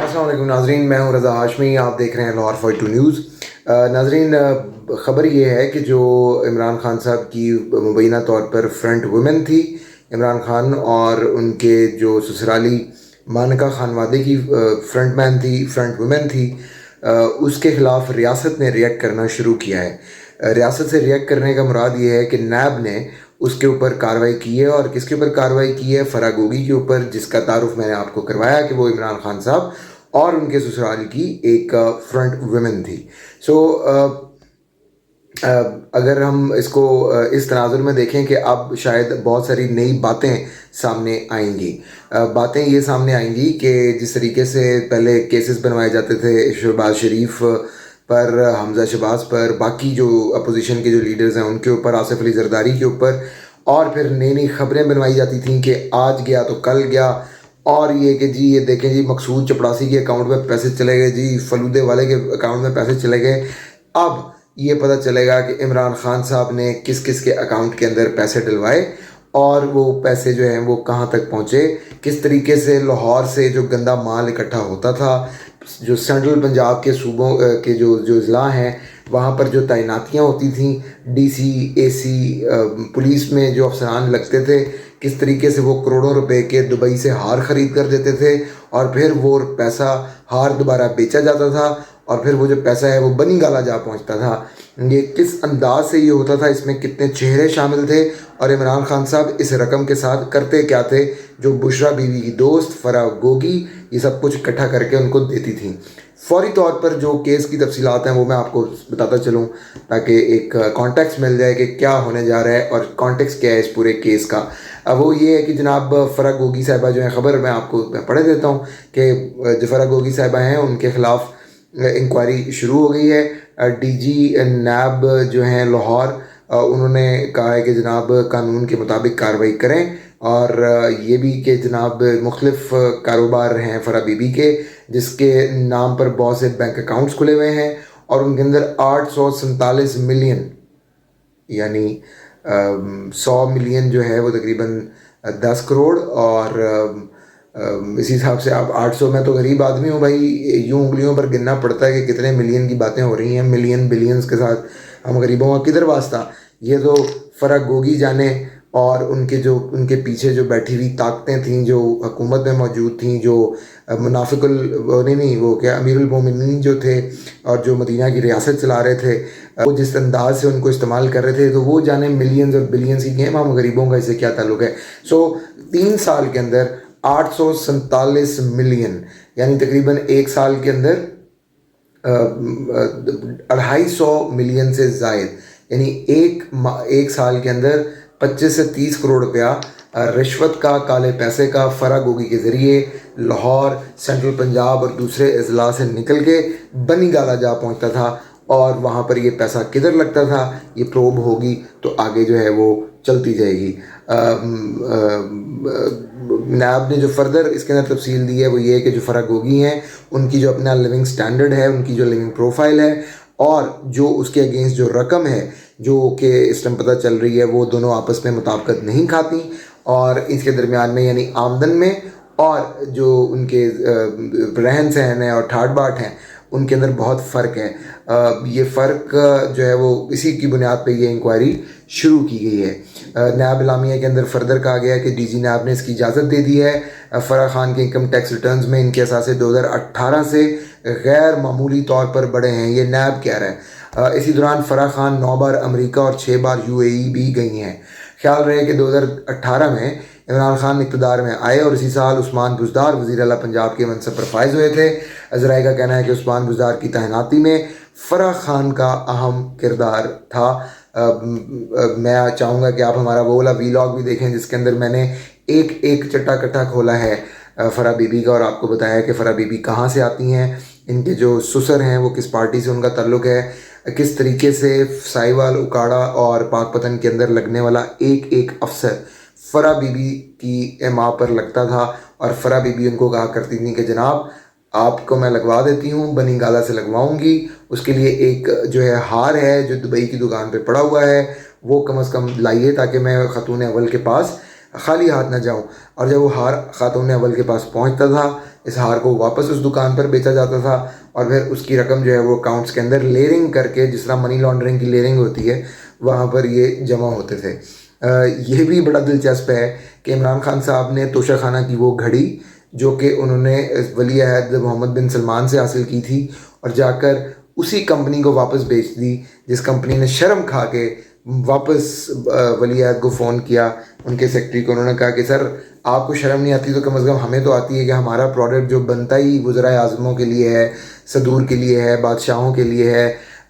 अस्सलाम वालेकुम नाजरीन, मैं हूं रज़ा हाशमी। आप देख रहे हैं लाहौर 42 न्यूज़। नाजरीन, ख़बर ये है कि जो इमरान खान साहब की मुबैना तौर पर फ्रंट वुमेन थी, इमरान खान और उनके जो ससुराली मानका खानवादे की फ्रंट मैन थी, फ्रंट वुमेन थी, उसके ख़िलाफ़ रियासत ने रिएक्ट करना शुरू किया है। रियासत से रिएक्ट करने का मुराद ये है कि नैब ने उसके ऊपर कार्रवाई की है। और किसके ऊपर कार्रवाई की है? फराह गोगी के ऊपर, जिसका तारुफ मैंने आपको करवाया कि वो इमरान खान साहब और उनके ससुराल की एक फ्रंट वुमेन थी। अगर हम इसको इस तनाजुर में देखें कि अब शायद बहुत सारी नई बातें सामने आएंगी। बातें ये सामने आएंगी कि जिस तरीके से पहले केसेस बनवाए जाते थे शहबाज शरीफ पर, हमजा शहबाज पर, बाकी जो अपोजिशन के जो लीडर्स हैं उनके ऊपर, आसिफ अली जरदारी के ऊपर, और फिर नई नई खबरें बनवाई जाती थी कि आज गया तो कल गया, और ये कि जी ये देखें जी मकसूद चपड़ासी के अकाउंट में पैसे चले गए, जी फलूदे वाले के अकाउंट में पैसे चले गए। अब ये पता चलेगा कि इमरान खान साहब ने किस किस के अकाउंट के अंदर पैसे डलवाए और वो पैसे जो हैं वो कहाँ तक पहुँचे, किस तरीके से लाहौर से जो गंदा माल इकट्ठा होता था, जो सेंट्रल पंजाब के सूबों के जो जो ज़िला हैं वहाँ पर जो तैनातियाँ होती थीं, डीसी, एसी, पुलिस में जो अफसरान लगते थे, किस तरीके से वो करोड़ों रुपए के दुबई से हार ख़रीद कर देते थे और फिर वो पैसा हार दोबारा बेचा जाता था और फिर वो जो पैसा है वो बनी गाला जा पहुंचता था। ये किस अंदाज से ये होता था, इसमें कितने चेहरे शामिल थे और इमरान खान साहब इस रकम के साथ करते क्या थे, जो बुशरा बीवी की दोस्त फराह गोगी ये सब कुछ इकट्ठा करके उनको देती थी। फौरी तौर पर जो केस की तफसीलात हैं वो मैं आपको बताता चलूँ ताकि एक कॉन्टेक्स्ट मिल जाए कि क्या होने जा रहा है और कॉन्टेक्स्ट क्या है इस पूरे केस का। अब वो ये है कि जनाब फराह गोगी साहिबा जो है, ख़बर मैं आपको पढ़े देता हूँ कि जो फराह गोगी साहिबा हैं उनके ख़िलाफ़ इंक्वायरी शुरू हो गई है। डीजी नैब जो हैं लाहौर, उन्होंने कहा है कि जनाब कानून के मुताबिक कार्रवाई करें और ये भी कि जनाब मुख्तलिफ़ कारोबार हैं फराह बीबी के, जिसके नाम पर बहुत से बैंक अकाउंट्स खुले हुए हैं और उनके अंदर 847 मिलियन यानी 100 मिलियन जो है वो तकरीबन 10 करोड़, और इसी हिसाब से आप 800, मैं तो गरीब आदमी हूँ भाई, यूँ उंगलियों पर गिनना पड़ता है कि कितने मिलियन की बातें हो रही हैं। मिलियन बिलियंस के साथ हम गरीबों का किधर वास्ता। ये तो फराह गोगी जाने और उनके पीछे जो बैठी हुई ताकतें थीं, जो हुकूमत में मौजूद थीं, जो मुनाफिकुल नहीं वो क्या अमीरुल मोमिनीन जो थे और जो मदीना की रियासत चला रहे थे, वो जिस अंदाज से उनको इस्तेमाल कर रहे थे, तो वो जाने मिलियंस और बिलियंस की गेम, हम गरीबों का इससे क्या ताल्लुक़ है। 3 साल के अंदर 847 मिलियन यानी तकरीबन एक साल के अंदर 250 मिलियन से ज़ायद, यानी एक साल के अंदर 25 से 30 करोड़ रुपया रिश्वत का, काले पैसे का फराह गोगी के ज़रिए लाहौर, सेंट्रल पंजाब और दूसरे अजला से निकल के बनी गाला जा पहुंचता था। और वहाँ पर ये पैसा किधर लगता था, ये प्रोब होगी तो आगे जो है वो चलती जाएगी। नैब ने जो फर्दर इसके अंदर तफसील दी है वो ये है कि जो फराह गोगी हैं उनकी जो अपना लिविंग स्टैंडर्ड है, उनकी जो लिविंग प्रोफाइल है और जो उसके अगेंस्ट जो रकम है जो कि इस टाइम पता चल रही है, वो दोनों आपस में मुताबिकत नहीं खाती और इसके दरमियान में यानी आमदन में और जो उनके रहन सहन है और ठाट बाट हैं उनके अंदर बहुत फ़र्क है। ये फ़र्क जो है वो इसी की बुनियाद पे ये इंक्वायरी शुरू की गई है। नैब इलामिया के अंदर फर्दर कहा गया है कि डीजी नैब ने इसकी इजाज़त दे दी है। फराह खान के इनकम टैक्स रिटर्न्स में इनके असासे 2018 से गैर मामूली तौर पर बढ़े हैं, ये नैब कह रहा है। इसी दौरान फराह खान 9 बार अमेरिका और 6 बार UAE भी गई हैं। ख्याल रहे कि 2018 में इमरान खान इक़्तिदार में आए और इसी साल उस्मान बुज़दार वज़ीर आला पंजाब के मनसब पर फाइज हुए थे। ज़राए का कहना है कि उस्मान बुज़दार की तैनाती में फराह खान का अहम किरदार था। मैं चाहूँगा कि आप हमारा वो वाला वीलॉग भी देखें जिसके अंदर मैंने एक एक चट्टा कट्टा खोला है फराह बीबी का और आपको बताया कि फराह बीबी कहाँ से आती हैं, इनके जो ससुर हैं वो किस पार्टी से उनका ताल्लुक़ है, किस तरीके से साहिवाल, उकाड़ा और पाकपतन के अंदर लगने वाला एक एक अफसर फराह बीबी की माँ पर लगता था और फराह बीबी उनको कहा करती थी कि जनाब आपको मैं लगवा देती हूँ, बनी गाला से लगवाऊँगी, उसके लिए एक जो है हार है जो दुबई की दुकान पे पड़ा हुआ है वो कम से कम लाइए ताकि मैं खातून अव्वल के पास खाली हाथ ना जाऊँ। और जब वो हार खातून अव्वल के पास पहुँचता था इसहार को वापस उस दुकान पर बेचा जाता था और फिर उसकी रकम जो है वो अकाउंट्स के अंदर लेयरिंग करके, जिस तरह मनी लॉन्ड्रिंग की लेयरिंग होती है, वहाँ पर ये जमा होते थे। ये भी बड़ा दिलचस्प है कि इमरान खान साहब ने तोशा खाना की वो घड़ी जो कि उन्होंने वली अहद मोहम्मद बिन सलमान से हासिल की थी और जाकर उसी कंपनी को वापस बेच दी, जिस कंपनी ने शर्म खा के वापस वली अहद को फ़ोन किया, उनके सेक्रेटरी को। उन्होंने कहा कि सर आपको शर्म नहीं आती तो कम से कम हमें तो आती है कि हमारा प्रोडक्ट जो बनता ही वज़राए आज़मों के लिए है, सदूर के लिए है, बादशाहों के लिए है,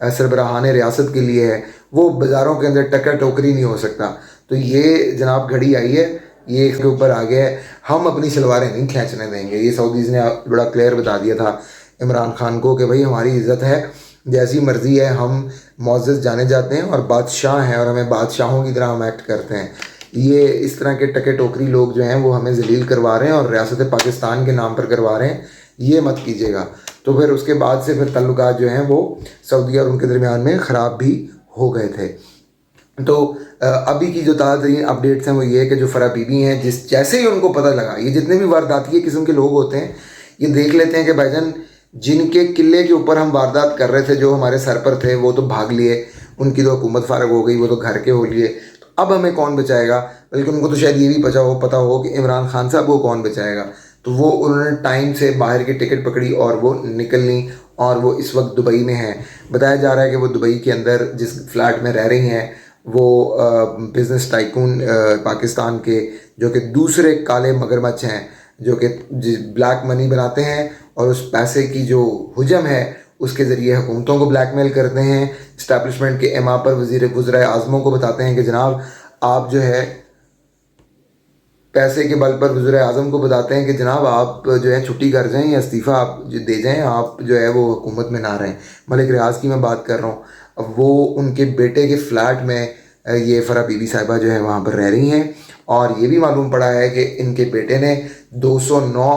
सरबराहान रियासत के लिए है, वो बाज़ारों के अंदर टक्कर टोकरी नहीं हो सकता। तो ये जनाब घड़ी आई है, ये इसके ऊपर आ गया है, हम अपनी शलवारें नहीं खींचने देंगे। ये सऊदीज़ ने बड़ा क्लियर बता दिया था इमरान खान को कि भाई हमारी इज़्ज़त है, जैसी मर्ज़ी है, हम मुअज़्ज़ज़ जाने जाते हैं और बादशाह हैं और हमें बादशाहों की तरह हम एक्ट करते हैं। ये इस तरह के टके टोकरी लोग जो हैं वो हमें ज़लील करवा रहे हैं और रियासत पाकिस्तान के नाम पर करवा रहे हैं, ये मत कीजिएगा। तो फिर उसके बाद से फिर ताल्लुकात जो हैं वो सऊदी और उनके दरमियान में ख़राब भी हो गए थे। तो अभी की जो ताज़ा तरीन अपडेट्स हैं वो ये है कि जो फ़रा बीबी हैं, जैसे ही उनको पता लगा, ये जितने भी वारदाती किस्म के लोग होते हैं ये देख लेते हैं कि भाईजान जिनके किले के ऊपर हम वारदात कर रहे थे, जो हमारे सर पर थे, वो तो भाग लिए, उनकी तो हुकूमत फारग हो गई, वो तो घर के हो लिए, तो अब हमें कौन बचाएगा। बल्कि उनको तो शायद ये भी पता हो कि इमरान खान साहब को कौन बचाएगा। तो वो उन्होंने टाइम से बाहर की टिकट पकड़ी और वो निकलनी, और वो इस वक्त दुबई में हैं। बताया जा रहा है कि वो दुबई के अंदर जिस फ्लैट में रह रही हैं वो बिज़नेस टाइकून पाकिस्तान के, जो कि दूसरे काले मगरमच्छ हैं, जो कि ब्लैक मनी बनाते हैं और उस पैसे की जो हुजम है उसके ज़रिए हुकूमतों को ब्लैकमेल करते हैं। इस्टेब्लिशमेंट के इमा पर वज़राए आज़मों को बताते हैं कि जनाब आप जो है पैसे के बल पर, वज़ीर आज़म को बताते हैं कि जनाब आप जो है छुट्टी कर जाएं या इस्तीफ़ा आप जो दे जाएं, आप जो है वो हुकूमत में ना रहें। मलिक रियाज की मैं बात कर रहा हूँ। अब वो उनके बेटे के फ्लैट में ये फ़रा बीबी साहिबा जो है वहाँ पर रह रही हैं, और ये भी मालूम पड़ा है कि इनके बेटे ने 209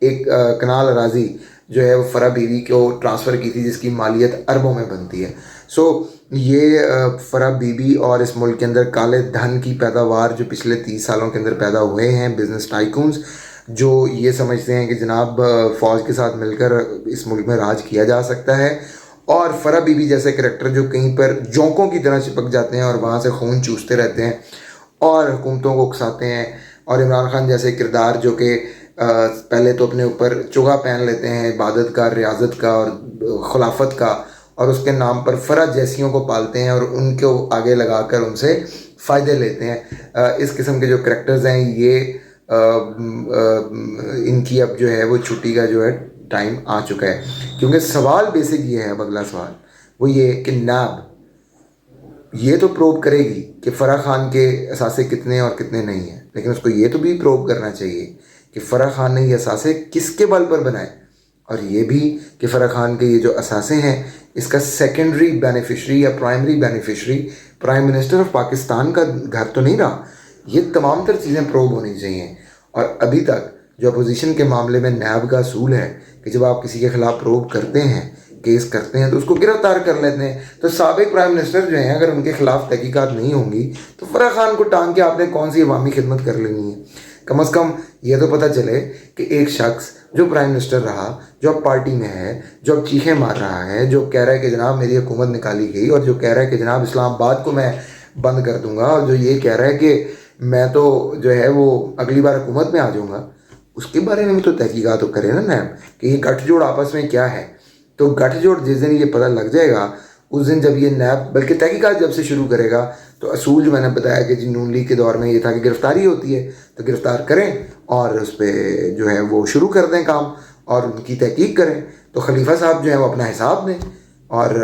एक कनाल अराज़ी जो है वो फ़रा बीबी को ट्रांसफ़र की थी, जिसकी मालियत अरबों में बनती है। सो ये फ़रा बीबी और इस मुल्क के अंदर काले धन की पैदावार जो पिछले 30 सालों के अंदर पैदा हुए हैं, बिज़नेस टाइकून्स जो ये समझते हैं कि जनाब फ़ौज के साथ मिलकर इस मुल्क में राज किया जा सकता है, और फ़रा बीबी जैसे करैक्टर जो कहीं पर जोंकों की तरह चिपक जाते हैं और वहाँ से खून चूसते रहते हैं और हुकूमतों को उकसाते हैं, और इमरान खान जैसे किरदार जो कि पहले तो अपने ऊपर चुगा पहन लेते हैं इबादत का, रियाजत का और खिलाफत का, और उसके नाम पर फ़रा जैसियों को पालते हैं और उनको आगे लगाकर उनसे फ़ायदे लेते हैं। इस किस्म के जो करैक्टर्स हैं ये इनकी अब जो है वो छुट्टी का जो है टाइम आ चुका है। क्योंकि सवाल बेसिक ये है, अब अगला सवाल वो ये कि नैब ये तो प्रोब करेगी कि फ़रा खान के असासे कितने और कितने नहीं हैं, लेकिन उसको ये तो भी प्रोब करना चाहिए कि फ़रा खान ने ये असासे किसके बल पर बनाए, और ये भी कि फ़रा खान के ये जो असासे हैं इसका सेकेंडरी बेनिफिशरी या primary beneficiary prime minister of Pakistan का घर तो नहीं रहा। ये तमाम तर चीज़ें प्रोब होनी चाहिए। और अभी तक जो अपोजिशन के मामले में नैब का असूल है कि जब आप किसी के ख़िलाफ़ प्रोब करते हैं, केस करते हैं, तो उसको गिरफ्तार कर लेते हैं। तो साबिक प्राइम मिनिस्टर जो हैं अगर उनके ख़िलाफ़ तहकीकात नहीं होंगी तो फ़रा खान को टांग के आपने कौन सी अवामी खिदमत कर लेनी है। कम अज़ कम ये तो पता चले कि एक शख्स जो प्राइम मिनिस्टर रहा, जो अब पार्टी में है, जो अब चीखें मार रहा है, जो कह रहा है कि जनाब मेरी हुकूमत निकाली गई, और जो कह रहा है कि जनाब इस्लामाबाद को मैं बंद कर दूंगा, और जो ये कह रहा है कि मैं तो जो है वो अगली बार हुकूमत में आ जाऊंगा, उसके बारे में भी तो तहकीकात तो करे ना नैब कि ये गठजोड़ आपस में क्या है। तो गठजोड़ जिस दिन ये पता लग जाएगा उस दिन जब ये नैब बल्कि तहकीकात जब से शुरू करेगा, तो असूल जो मैंने बताया कि जी नून लीग के दौर में ये था कि गिरफ्तारी होती है तो गिरफ्तार करें और उस पर जो है वो शुरू कर दें काम और उनकी तहकीक करें। तो खलीफा साहब जो है वो अपना हिसाब दें और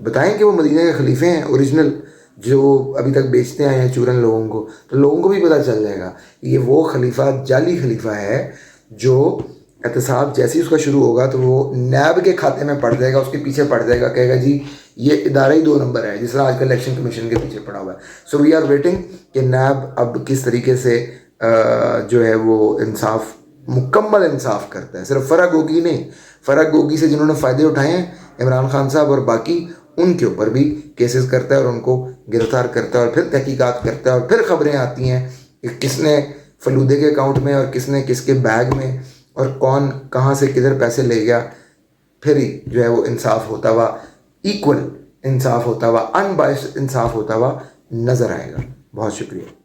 बताएं कि वो मदीने के खलीफे हैं ओरिजिनल, जो अभी तक बेचते आए हैं चूरन लोगों को। तो लोगों को भी पता चल जाएगा ये वो खलीफा जाली खलीफा है जो एहतसाब जैसे ही उसका शुरू होगा तो वो नैब के खाते में पड़ जाएगा, उसके पीछे पड़ जाएगा, कहेगा जी ये इदारा ही 2 नंबर है, जिस तरह आजकल इलेक्शन कमीशन के पीछे पड़ा हुआ है। सो वी आर वेटिंग कि नैब अब किस तरीके से जो है वो इंसाफ, मुकम्मल इंसाफ करता है। सिर्फ फ़रा गोगी नहीं, फ़रा गोगी से जिन्होंने फ़ायदे उठाए हैं इमरान खान साहब और बाकी, उनके ऊपर भी केसेस करता है और उनको गिरफ्तार करता है और फिर तहकीकात करता है और फिर ख़बरें आती हैं कि किसने फलूदे के अकाउंट में और किसने किसके बैग में اور کون کہاں سے کدھر پیسے لے گیا، پھر ہی جو ہے وہ انصاف ہوتا ہوا، ایکول انصاف ہوتا ہوا، ان بائسڈ انصاف ہوتا ہوا نظر آئے گا. بہت شکریہ.